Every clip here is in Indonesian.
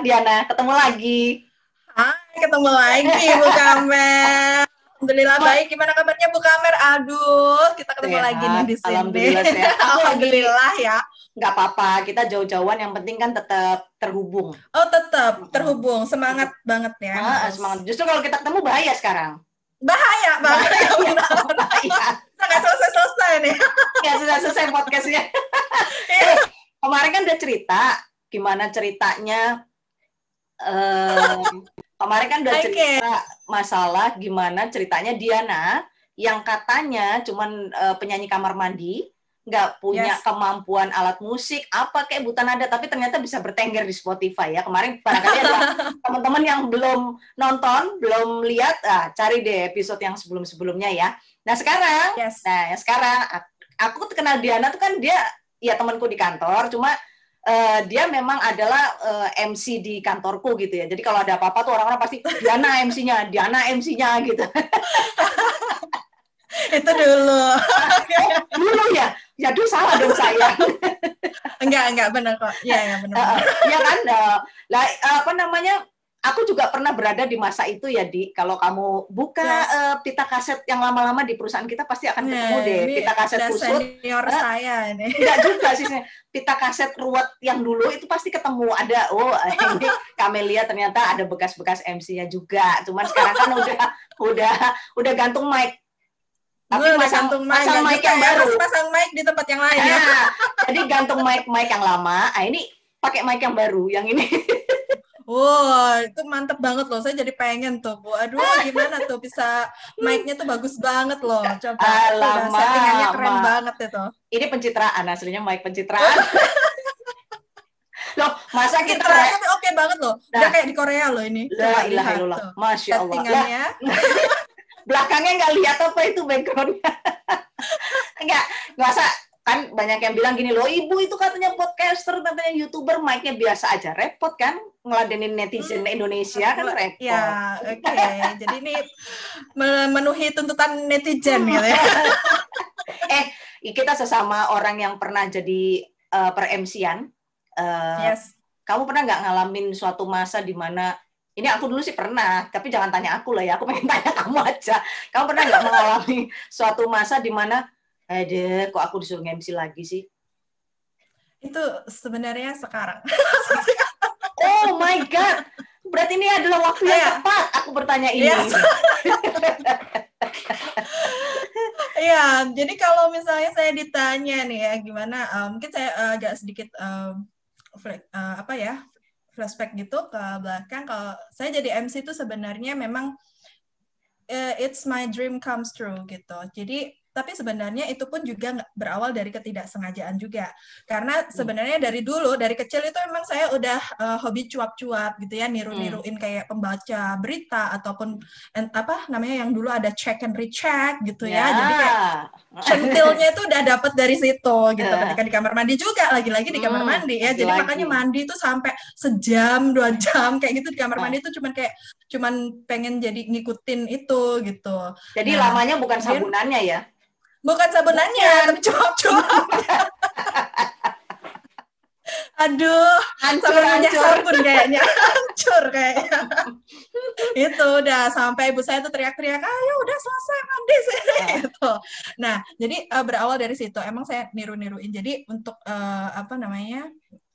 Diana? Ketemu lagi. Hai, ketemu lagi Bu Kamer. Alhamdulillah baik. Gimana kabarnya Bu Kamer? Aduh, kita ketemu lagi nih Sehat, di sini. alhamdulillah sehat. Aku lagi Alhamdulillah ya. nggak apa-apa, kita jauh-jauhan, yang penting kan tetap terhubung. Oh, tetap Mm-mm. terhubung. Semangat banget ya Semangat. harus. Justru kalau kita ketemu bahaya sekarang. Bahaya banget ya Bahaya, benar. bahaya. Nggak selesai-selesai nih. Ya sudah selesai podcastnya. Kemarin kan udah cerita, gimana ceritanya. Kemarin kan udah cerita masalah gimana ceritanya Diana yang katanya cuman penyanyi kamar mandi, nggak punya kemampuan alat musik apa kayak buta nada, tapi ternyata bisa bertengger di Spotify ya. Kemarin barangkali ada teman-teman yang belum nonton, belum lihat, cari deh episode yang sebelum-sebelumnya ya. Nah sekarang, aku kenal Diana tuh kan dia ya temanku di kantor, cuma dia memang adalah MC di kantorku gitu ya. Jadi kalau ada apa-apa tuh orang-orang pasti Diana MC-nya gitu. Itu dulu. Dulu ya. Aduh salah dong saya. Enggak benar kok. Iya benar. Ya kan. Lah apa namanya? Aku juga pernah berada di masa itu ya, Di. Kalau kamu buka pita kaset yang lama-lama di perusahaan kita pasti akan ketemu deh pita kaset kusut. Senior saya ini. Enggak juga sih. Pita kaset ruwet yang dulu itu pasti ketemu ada. Oh, ini Kamelia ternyata ada bekas-bekas MC-nya juga. Cuman sekarang kan udah gantung mic. Tapi pasang mic yang baru. Pasang mic di tempat yang lain ya. Jadi gantung mic yang lama. Ini pakai mic yang baru yang ini. Wow, itu mantep banget loh. Saya jadi pengen tuh, Bu. Aduh, gimana tuh bisa mic-nya tuh bagus banget loh. Coba. Settingannya keren banget itu. Ini pencitraan, aslinya mic pencitraan. Loh, masa kita tapi oke banget loh. Udah kayak di Korea loh ini. La ilaha illallah. Masya Allah. Settingannya. Belakangnya nggak lihat apa itu background-nya. Enggak, masa kan banyak yang bilang gini loh, ibu itu katanya podcaster, katanya YouTuber, mic-nya biasa aja, repot kan ngeladenin netizen Indonesia kan repot. Ya, oke. Jadi ini memenuhi tuntutan netizen gitu ya. Kita sesama orang yang pernah jadi per-MC-an. Kamu pernah nggak ngalamin suatu masa di mana, ini aku dulu sih pernah, tapi jangan tanya aku lah ya, aku pengen tanya kamu aja. Kamu pernah nggak mengalami suatu masa di mana kok aku disuruh MC lagi sih? Itu sebenarnya sekarang. Oh my God. Berarti ini adalah waktu yang tepat aku bertanya ini. Iya, jadi kalau misalnya saya ditanya nih ya, gimana, mungkin saya agak sedikit flashback gitu ke belakang. Kalau saya jadi MC itu sebenarnya memang it's my dream comes true gitu. Jadi tapi sebenarnya itu pun juga berawal dari ketidaksengajaan juga. Karena sebenarnya dari dulu, dari kecil itu memang saya udah hobi cuap-cuap gitu ya, niru-niruin kayak pembaca berita ataupun apa namanya yang dulu ada check and recheck gitu ya. Jadi kayak centilnya itu udah dapet dari situ gitu. Ketika di kamar mandi juga, lagi-lagi di kamar mandi ya. Jadi makanya mandi tuh sampai sejam, 2 jam kayak gitu di kamar mandi tuh cuman pengen jadi ngikutin itu gitu. Jadi lamanya bukan sabunannya ya? Bukan sabunannya, tapi cuap-cuap. Aduh, hancur sabun kayaknya. Hancur kayaknya. Itu udah sampai ibu saya tuh teriak-teriak, ayo udah selesai mandi sih. Gitu. Nah, jadi berawal dari situ. Emang saya niru-niruin. Jadi untuk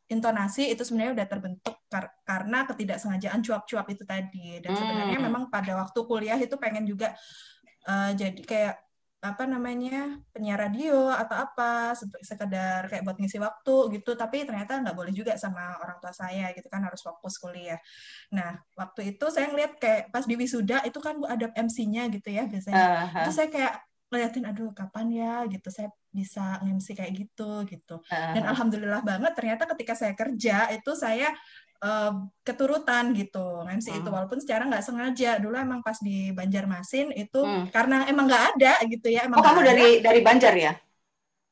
intonasi itu sebenarnya udah terbentuk karena ketidaksengajaan cuap-cuap itu tadi. Dan sebenarnya memang pada waktu kuliah itu pengen juga jadi kayak penyiar radio atau apa, sekedar kayak buat ngisi waktu gitu, tapi ternyata nggak boleh juga sama orang tua saya gitu kan, harus fokus kuliah. Nah, waktu itu saya ngeliat kayak pas di wisuda itu kan ada MC-nya gitu ya biasanya. Itu saya kayak ngeliatin, aduh kapan ya gitu saya bisa MC kayak gitu. Dan alhamdulillah banget ternyata ketika saya kerja itu saya keturutan gitu MC itu, walaupun secara nggak sengaja. Dulu emang pas di Banjarmasin itu karena emang nggak ada gitu ya. Kamu dari Banjar ya?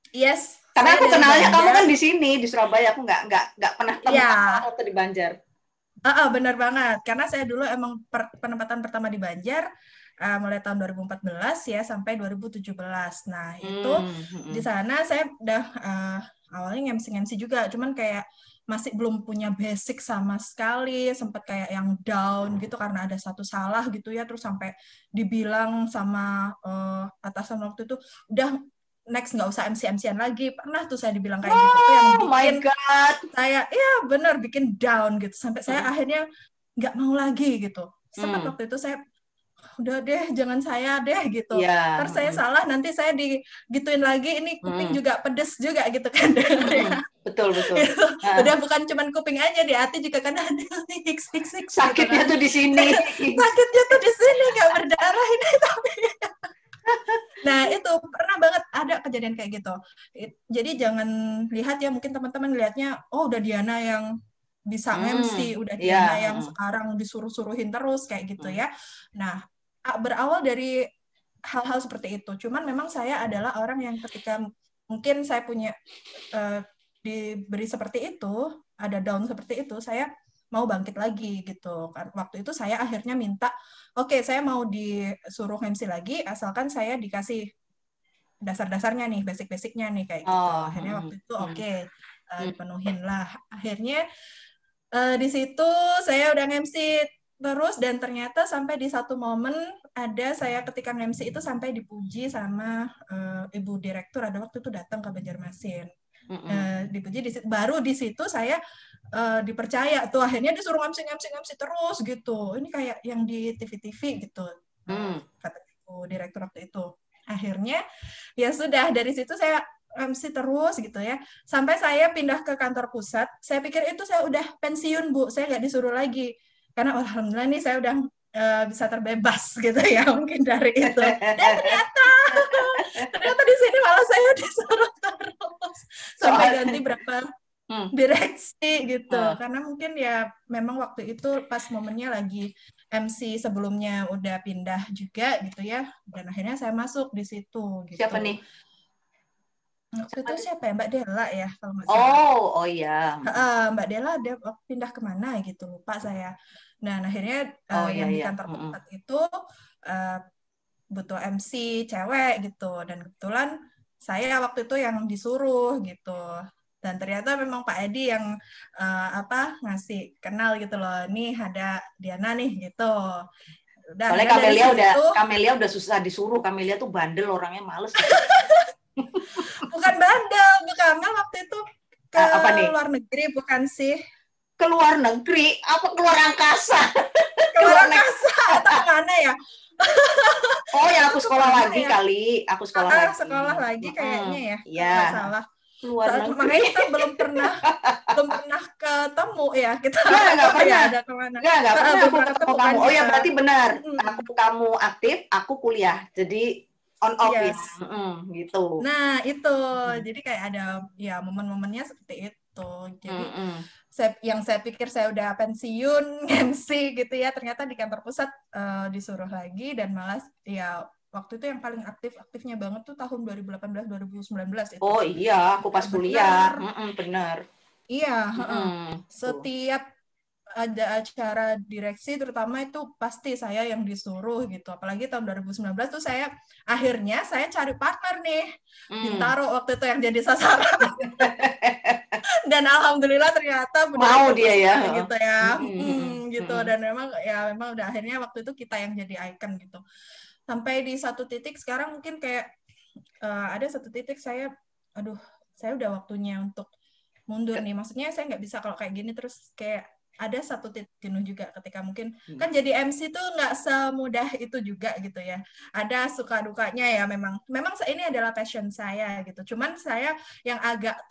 Yes. Karena aku kenalnya kamu kan di sini di Surabaya, aku nggak pernah ketemu waktu di Banjar. Benar banget, karena saya dulu emang penempatan pertama di Banjar mulai tahun 2014 ya sampai 2017. Nah itu di sana saya udah awalnya ngemsi juga, cuman kayak masih belum punya basic sama sekali, sempat kayak yang down gitu karena ada satu salah gitu ya, terus sampai dibilang sama atasan waktu itu, udah next nggak usah MC-MC-an lagi. Pernah tuh saya dibilang kayak gitu, itu yang Oh my bikin God. saya, ya bener, bikin down gitu, sampai saya akhirnya nggak mau lagi gitu. Sempat waktu itu saya, udah deh, jangan saya deh gitu. Yeah. Ntar saya salah, nanti saya digituin lagi, ini kuping juga pedes juga gitu kan. Betul. Gitu. Udah bukan cuman kuping aja, di hati juga kan ada sakitnya gitu, tuh di sini. Sakitnya tuh di sini, nggak berdarah ini tapi. Nah itu pernah banget ada kejadian kayak gitu. Jadi jangan lihat ya, mungkin teman-teman lihatnya, oh udah Diana yang bisa MC, udah Diana yang sekarang disuruh-suruhin terus kayak gitu ya. Nah, berawal dari hal-hal seperti itu. Cuman memang saya adalah orang yang ketika mungkin saya punya diberi seperti itu, ada down seperti itu, saya mau bangkit lagi gitu kan. Waktu itu saya akhirnya minta, oke, saya mau disuruh MC lagi, asalkan saya dikasih dasar-dasarnya nih, basic-basicnya nih kayak gitu. Akhirnya waktu itu dipenuhin lah. Akhirnya di situ saya udah MC terus, dan ternyata sampai di satu momen ada saya ketika MC itu sampai dipuji sama ibu direktur, ada waktu itu datang ke Banjarmasin. Dipuji baru di situ saya dipercaya tuh, akhirnya disuruh MC terus gitu. Ini kayak yang di TV-TV gitu, kata ibu direktur waktu itu. Akhirnya ya sudah, dari situ saya MC terus gitu ya, sampai saya pindah ke kantor pusat. Saya pikir itu saya udah pensiun, Bu, saya nggak disuruh lagi, karena alhamdulillah nih saya udah bisa terbebas gitu ya, mungkin dari itu. Dan ternyata di sini malah saya disuruh terus sampai ganti berapa direksi gitu, karena mungkin ya memang waktu itu pas momennya lagi MC sebelumnya udah pindah juga gitu ya, dan akhirnya saya masuk di situ gitu. Siapa nih? Waktu itu siapa ya, Mbak Della ya kalau nggak salah. Oh iya. Mbak Della dia pindah kemana gitu, lupa saya. Nah akhirnya yang di kantor pusat itu butuh MC cewek gitu, dan kebetulan saya waktu itu yang disuruh gitu. Dan ternyata memang Pak Edi yang ngasih kenal gitu loh, nih ada Diana nih gitu. Soalnya Kamelia udah susah disuruh, Kamelia tuh bandel orangnya, males. Bukan bandel, Bu Kamel waktu itu ke luar negeri bukan sih? Ke luar negeri? Apa keluar angkasa? Keluar angkasa atau mana ya? Oh ya, aku sekolah lagi ya? Kali. Aku sekolah lagi kayaknya ya. Iya. Salah. Luar negeri. Makanya kita belum pernah ketemu ya kita. Nggak pernah. Ya, ada kemana? Nggak pernah aku ketemu kamu. Oh ya, berarti benar. Kamu aktif, aku kuliah. Jadi on off gitu. Nah itu, jadi kayak ada ya momen-momennya seperti itu. Jadi yang saya pikir saya udah pensiun MC gitu ya, ternyata di kantor pusat disuruh lagi, dan malah ya waktu itu yang paling aktifnya banget tuh tahun 2018-2019 itu. Oh iya, aku pas kuliah. Benar. Iya. Setiap ada acara direksi terutama itu pasti saya yang disuruh gitu. Apalagi tahun 2019 tuh saya akhirnya cari partner nih. Bintaro waktu itu yang jadi sasaran. Dan alhamdulillah ternyata mau dia ya gitu ya. Gitu, dan memang udah akhirnya waktu itu kita yang jadi icon gitu. Sampai di satu titik sekarang mungkin kayak ada satu titik saya udah waktunya untuk mundur nih. Maksudnya saya nggak bisa kalau kayak gini terus, kayak ada satu titik jenuh juga ketika mungkin kan jadi MC tuh nggak semudah itu juga gitu ya. Ada suka dukanya ya, memang ini adalah passion saya gitu. Cuman saya yang agak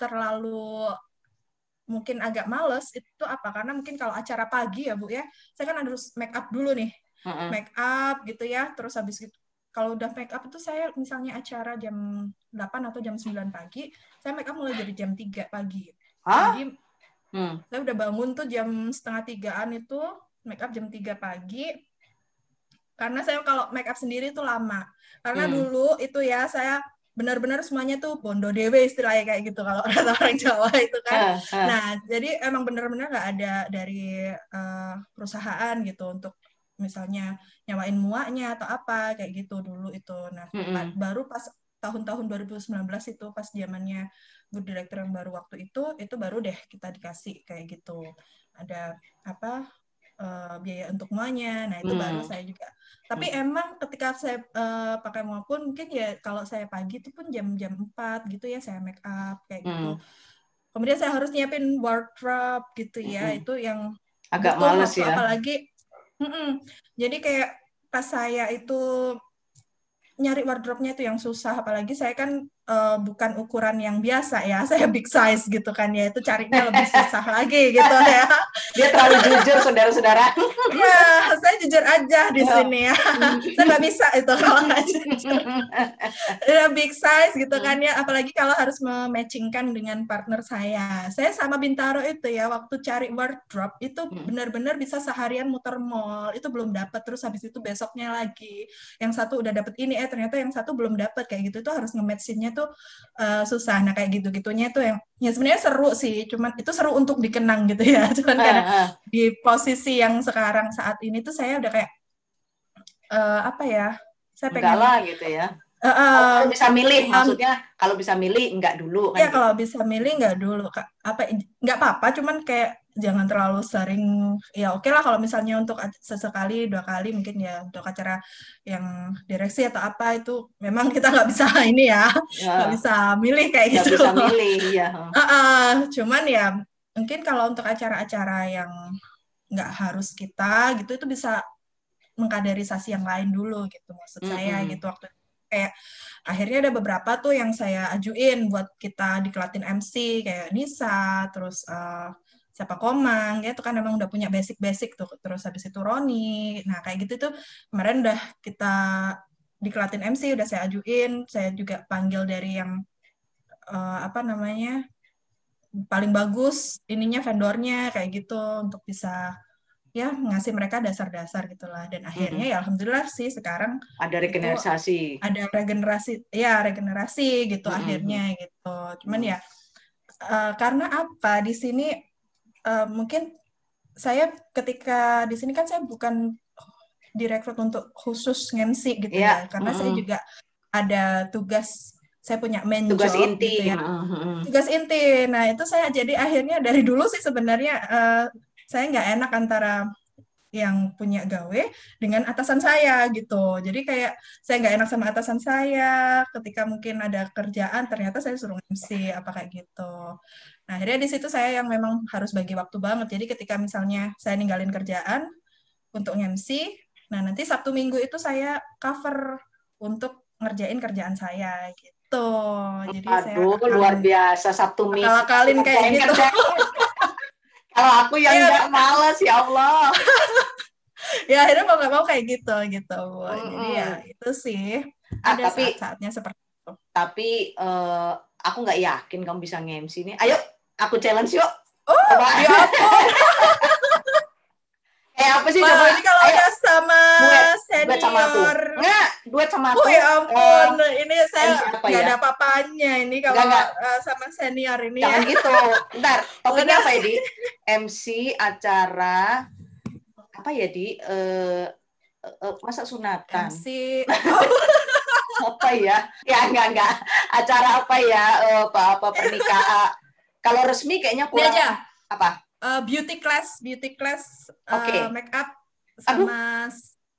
mungkin agak males itu apa, karena mungkin kalau acara pagi ya Bu ya, saya kan harus make up dulu nih. Make up gitu ya, terus habis gitu kalau udah make up itu saya misalnya acara jam 8 atau jam 9 pagi, saya make up mulai dari jam 3 pagi. Jadi saya udah bangun tuh jam 2:30 itu, make up jam 3 pagi. Karena saya kalau make up sendiri tuh lama. Karena dulu itu ya saya benar-benar semuanya tuh bondo dewe istilahnya kayak gitu kalau orang Jawa itu kan. Nah, jadi emang benar-benar nggak ada dari perusahaan gitu untuk misalnya nyawain muaknya atau apa kayak gitu dulu itu. Nah, baru pas tahun-tahun 2019 itu pas zamannya good director yang baru waktu itu baru deh kita dikasih kayak gitu. Ada apa biaya untuk semuanya. Nah, itu baru saya juga. Tapi emang ketika saya pakai MUA pun mungkin ya kalau saya pagi itu pun jam-jam 4 gitu ya saya make up kayak gitu. Kemudian saya harus nyiapin wardrobe gitu ya. Itu yang agak butuh males waktu ya. apalagi jadi kayak pas saya itu nyari wardrobe-nya itu yang susah, apalagi saya kan bukan ukuran yang biasa ya, saya big size gitu kan ya, itu carinya lebih susah lagi gitu ya. Dia terlalu jujur saudara-saudara. Ya, saya jujur aja di sini ya. Saya nggak bisa itu kalau nggak jujur. Ya, big size gitu kan ya, apalagi kalau harus mematchingkan dengan partner saya. Saya sama Bintaro itu ya, waktu cari wardrobe itu benar-benar bisa seharian muter mall, itu belum dapat, terus habis itu besoknya lagi. Yang satu udah dapet ini, ternyata yang satu belum dapet kayak gitu, itu harus nge-match-nya tuh susah. Nah kayak gitu-gitunya tuh yang ya sebenarnya seru sih, cuman itu seru untuk dikenang gitu ya. Cuman kadang di posisi yang sekarang saat ini tuh saya udah kayak apa ya? Saya pengen enggak lah gitu ya. Kalau bisa milih, maksudnya kalau bisa milih enggak dulu kan? Ya gitu. kalau bisa milih enggak dulu, Kak. Apa enggak apa-apa, cuman kayak jangan terlalu sering. Ya oke lah kalau misalnya untuk sesekali 2 kali mungkin ya untuk acara yang direksi atau apa itu memang kita nggak bisa ini ya, nggak bisa milih kayak nggak gitu. bisa milih ya. Cuman ya mungkin kalau untuk acara-acara yang nggak harus kita gitu itu bisa mengkaderisasi yang lain dulu gitu maksud saya gitu waktu kayak akhirnya ada beberapa tuh yang saya ajuin buat kita dikelatin MC kayak Nisa terus siapa Komang ya itu kan emang udah punya basic tuh terus habis itu Roni nah kayak gitu tuh kemarin udah kita dikelatin MC udah saya ajuin saya juga panggil dari yang apa namanya paling bagus ininya vendornya kayak gitu untuk bisa ya ngasih mereka dasar-dasar gitulah dan akhirnya ya alhamdulillah sih sekarang ada regenerasi regenerasi gitu akhirnya gitu cuman ya karena apa di sini mungkin saya ketika di sini kan saya bukan direkrut untuk khusus MC gitu ya karena saya juga ada tugas saya punya main tugas job inti gitu ya tugas inti nah itu saya jadi akhirnya dari dulu sih sebenarnya saya nggak enak antara yang punya gawe dengan atasan saya gitu. Jadi kayak saya nggak enak sama atasan saya ketika mungkin ada kerjaan ternyata saya suruh MC apa kayak gitu. Nah akhirnya di situ saya yang memang harus bagi waktu banget. Jadi ketika misalnya saya ninggalin kerjaan untuk MC, nah nanti Sabtu Minggu itu saya cover untuk ngerjain kerjaan saya gitu. Jadi saya luar biasa Sabtu Minggu. Akalin kayak gitu. Kalau aku yang nggak males ya Allah. Ya akhirnya mau nggak mau kayak gitu Bu. Jadi ya itu sih ada tapi, saat-saatnya seperti itu. Tapi aku nggak yakin kamu bisa nge-MC ini. Ayo aku challenge yuk. Coba. Ya ampun. Apa sih coba? Ini kalau udah sama senior. Duet sama aku. Enggak, duet sama aku. Ya ampun, ini saya nggak ada apa-apanya ini kalau sama senior ini. Jangan gitu. Bentar, topiknya apa ya, Di? MC acara apa ya, Di? Masa sunatan? MC apa ya? Ya enggak. Acara apa ya? Apa pernikahan? Kalau resmi kayaknya kurang. Ini aja. Apa? Beauty class make up sama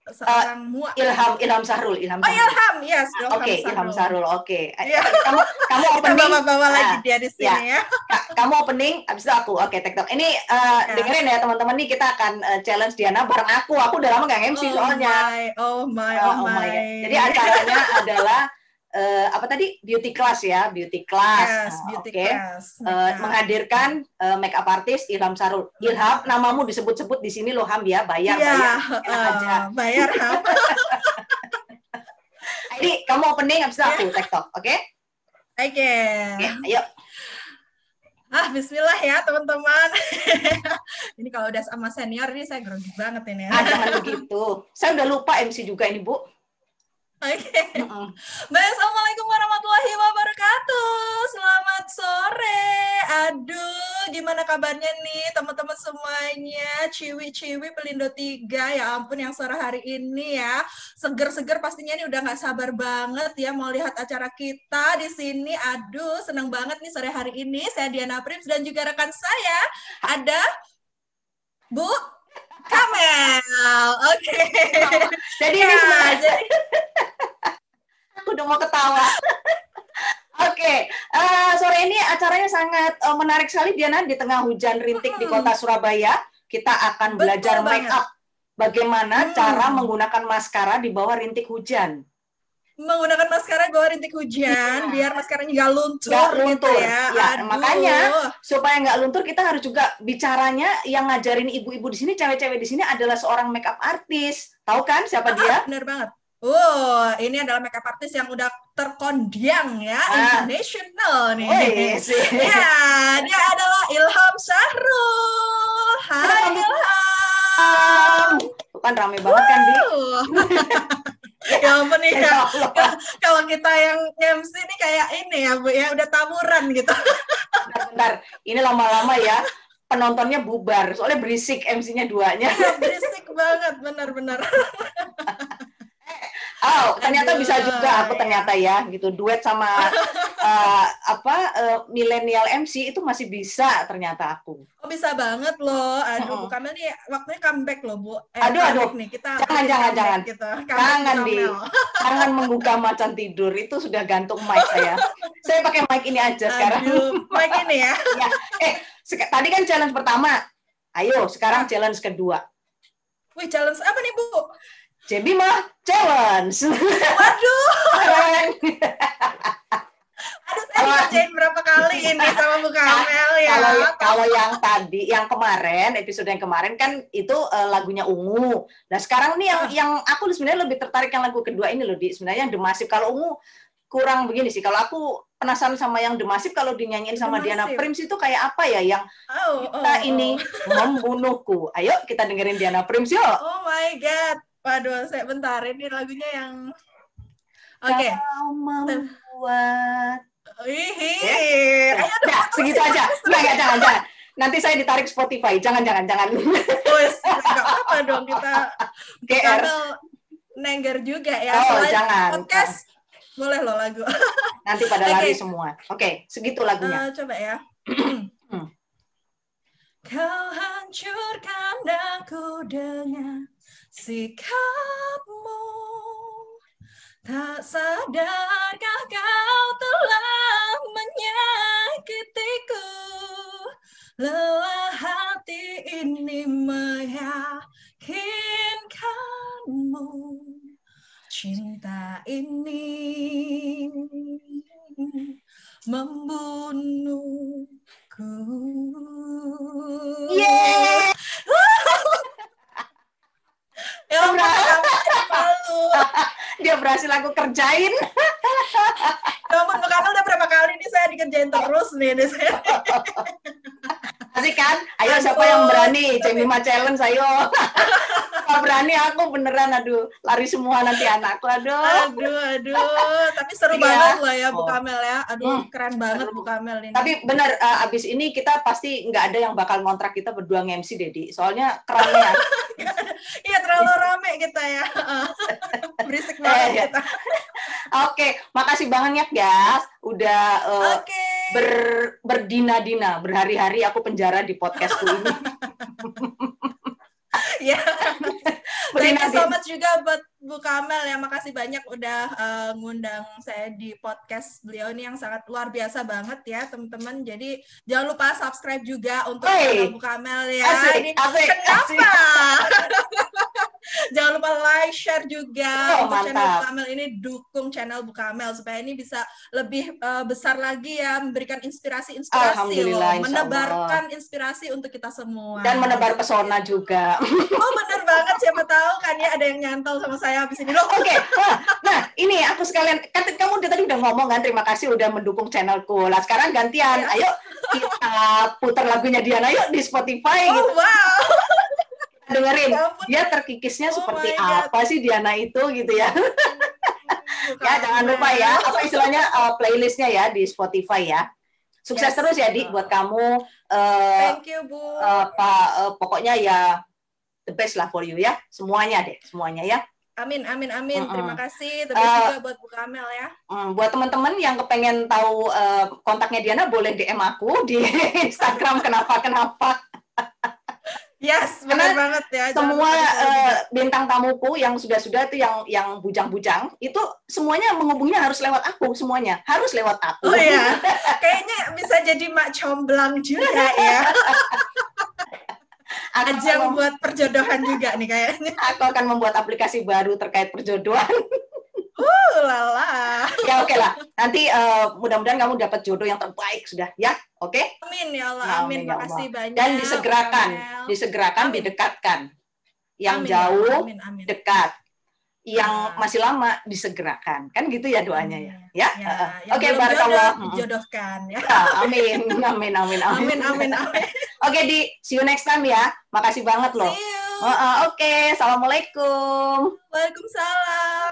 seorang MUA. Ilham Sahrul. Ilham, yes. Ilham Sahrul. Oke. Yeah. Kamu opening. Kita bawa lagi dia di sini ya. Kamu opening, abis itu aku. Oke, TikTok. Ini dengerin ya teman-teman nih, kita akan challenge Diana bareng aku. Aku udah lama nggak MC soalnya. Oh my. Jadi acaranya adalah apa tadi, beauty class ya, beauty class. Yes, beauty class. Menghadirkan make up artist Ilham Sahrul. Ilham, namamu disebut-sebut di sini loh Ham ya, bayar aja. Bayar Ham. Ini kamu opening habis itu aku TikTok, oke? Oke. Ayo. Bismillah ya teman-teman. Ini kalau udah sama senior ini saya grogi banget ini. Jangan begitu. Saya udah lupa MC juga ini, Bu. Oke. Baik, assalamualaikum warahmatullahi wabarakatuh. Selamat sore. Aduh, gimana kabarnya nih teman-teman semuanya? Ciwi-ciwi Pelindo 3, ya ampun yang sore hari ini ya. Seger-seger pastinya nih udah nggak sabar banget ya mau lihat acara kita di sini. Aduh, seneng banget nih sore hari ini. Saya Diana Prims dan juga rekan saya ada Bu Kamel. Oke. Jadi ini sebenarnya aku udah mau ketawa. Oke, sore ini acaranya sangat menarik sekali, Diana. Di tengah hujan rintik di kota Surabaya, kita akan belajar make up. Bagaimana cara menggunakan maskara di bawah rintik hujan. Menggunakan maskara di bawah rintik hujan, biar maskaranya nggak luntur. Nggak luntur, gitu ya. Makanya supaya nggak luntur, kita harus juga bicaranya yang ngajarin ibu-ibu di sini, cewek-cewek di sini adalah seorang make up artist. Tahu kan siapa dia? Bener banget. Ini adalah makeup artist yang udah terkondiang ya, international nih. Ya, dia adalah Ilham Syahrul. Hai Ilham. Bukan rame banget kan, Di? Ya ampun nih, kalau kita yang MC ini kayak ini ya Bu ya, udah taburan gitu. Bentar, ini lama-lama ya. Penontonnya bubar, soalnya berisik MC-nya duanya. Ya, berisik banget, benar-benar. Oh, ternyata bisa juga aku ternyata ya, gitu duet sama milenial MC itu masih bisa ternyata aku. Oh bisa banget loh, aduh Bu Kamel nih waktunya comeback loh Bu. Aduh, nih kita jangan, gitu. Jangan menggugah macan tidur, itu sudah gantung mic saya. Saya pakai mic ini aja sekarang. Mic ini ya. Ya. Tadi kan challenge pertama, ayo sekarang challenge kedua. Wih, challenge apa nih Bu? Jebimah Challenge. Waduh. Aduh, saya dikerjain berapa kali ini sama Bu Kamel ya. Kalau yang kemarin, episode yang kemarin kan itu lagunya Ungu. Nah sekarang nih yang aku sebenarnya lebih tertarik yang lagu kedua ini loh, sebenarnya yang The Massive. Kalau Ungu kurang begini sih. Kalau aku penasaran sama yang The Massive, kalau dinyanyiin sama Diana Prims itu kayak apa ya, yang kita ini membunuhku. Ayo kita dengerin Diana Prims yuk. Oh my God. Waduh, saya bentar, ini lagunya yang Kau membuat segitu aja. Enggak, jangan. Nanti saya ditarik Spotify. Jangan. Enggak apa-apa dong, kita nengger juga ya. Oh, jangan. Podcast boleh loh lagu. Nanti pada lari semua. Oke, segitu lagunya. Coba ya. Kau hancurkan aku dengan sikapmu, tak sadarkah kau telah menyakitiku, lelah hati ini meyakinkanmu, cinta ini membunuhku. Yeah. Dia berhasil aku kerjain. Kamu udah berapa kali nih saya dikerjain terus nih. Asik kan? Ayo siapa yang berani? Jemima Challenge, ayo. Kalau berani aku beneran, aduh, lari semua nanti anakku, aduh. Tapi seru banget loh ya Bu Kamel ya. Aduh, keren banget Bu Kamel ini. Tapi bener, abis ini kita pasti nggak ada yang bakal ngontrak kita berdua nge-MC, Dedi. Soalnya keramaian. Iya, terlalu rame kita ya. Berisik banget kita. Oke, makasih banget ya, udah berdina-dina, berhari-hari aku penjara di podcastku ini. Ya, thank you so much juga buat Bu Kamel ya, makasih banyak udah ngundang saya di podcast beliau ini yang sangat luar biasa banget ya teman-teman. Jadi jangan lupa subscribe juga untuk channel Bu Kamel ya. Kenapa? Jangan lupa like, share juga untuk channel Bu Kamel ini, dukung channel Bu Kamel supaya ini bisa lebih besar lagi ya, memberikan inspirasi loh, menebarkan inspirasi untuk kita semua. Dan menebar pesona juga. Oh bener banget, siapa tahu kan ya ada yang nyantol sama saya habis ini loh. Oke. Nah ini aku sekalian, kan kamu tadi udah ngomong kan, terima kasih udah mendukung channelku. Lah sekarang gantian, ayo kita putar lagunya Diana yuk di Spotify gitu. Wow. Dengerin, dia terkikisnya seperti apa sih Diana itu gitu ya. Ya jangan lupa ya, apa istilahnya playlistnya ya di Spotify ya. Sukses terus ya Dik buat kamu Thank you, Bu. Pokoknya ya the best lah for you ya, semuanya ya. Amin. Terima kasih. The best juga buat Bu Kamel ya. Buat teman-teman yang kepengen tahu kontaknya Diana, boleh DM aku di Instagram kenapa. Yes, benar banget ya. Semua bintang tamuku yang sudah itu yang bujang-bujang itu semuanya menghubunginya harus lewat aku, semuanya harus lewat aku. Oh ya, kayaknya bisa jadi mak comblang juga ya. Ajang buat perjodohan juga nih kayaknya. Aku akan membuat aplikasi baru terkait perjodohan. Lala. Ya oke lah. Nanti mudah-mudahan kamu dapat jodoh yang terbaik sudah ya. Oke? Amin ya Allah. Amin. Makasih banyak. Dan disegerakan, didekatkan. Yang jauh dekat. Yang masih lama disegerakan. Kan gitu ya doanya ya. Oke, barakallah. Dijodohkan ya. Amin. Oke, see you next time ya. Makasih banget loh. See you. Oke, assalamualaikum. Waalaikumsalam.